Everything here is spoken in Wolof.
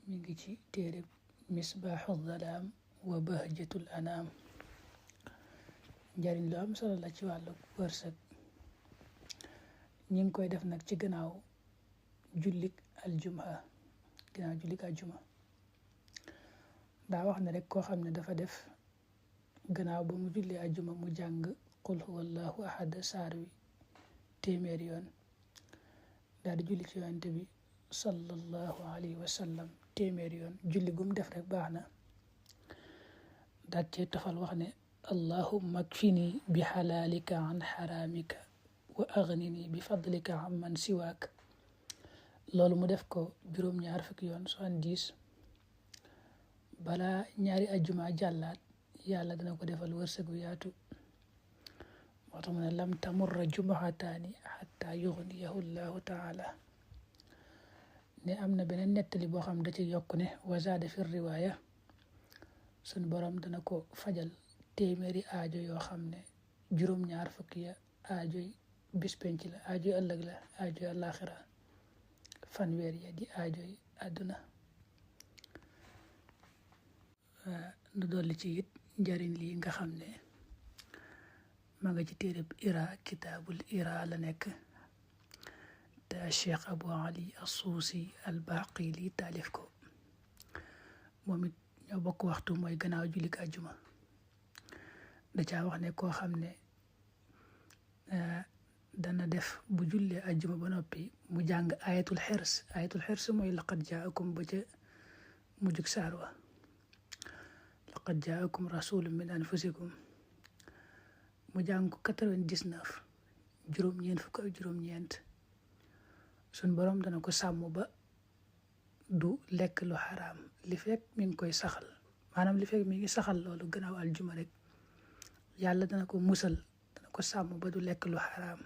mi ngi ci téereb misbaaxu zalaam wa bahjatul anaam. njariñ lu am solo la ci wàllu wërsëg. ñi ngi koy def nag ci gannaaw jullik aljuma. daa wax ne rek koo xam ne dafa def gannaaw ba mu julli aljuma mu jàng qul huwallahu ahad saar wi téeméeri yoon, daal di julli ci yonent bi sallallahu alayhi wa sallam téeméeri yoon. julli gum def rek baax na. daal cee tofal wax ne allahumma kfini bi xalaalika an xaraamika wa aghnini bi fadlika an man siwaak. loolu mu def ko juróom-ñaar fukki yoon 70. balaa ñaari ajjuma jàllaat yàlla dana ko defal wërsëgu yaatu. moo tax mu ne lam tamurra jumuataani xatta yughniyahu llahu taala. ne am na beneen nettali boo xam da ci yokk ne wa zaada fi riwaaya suñ borom dana ko fajal téeméeri aajo yoo xam ne juróom-ñaar fukki ya aajoy bis penc la, aajoy ëllëg la, aajoy àllaaxira. fanweer ya di aajoy àdduna. nu dolli ci it njariñ lii nga xam ne ma nga ci téereb ira kitaabul ira la nekk te Cheikh Abu Ali Assuusi al-Baqili taalif ko. moom it ñoo bokk waxtu, mooy gannaaw jullik àjjuma. da caa wax ne koo xam ne dana def bu jullee àjjuma ba noppi mu jàng ayatul xirs mooy laqad jaakum ba ca mujjug saar wa. laqad jaakum rasulun min anfusikum mu jàng ko 99 juróom-ñeent fukk ak juróom-ñeent. suñ borom dana ko sàmm ba du lekk lu xaraam li fekk mi ngi koy saxal, maanaam li fekk mi ngi saxal loolu gannaaw aljuma rek yàlla dana ko musal, dana ko sàmm ba du lekk lu xaraam.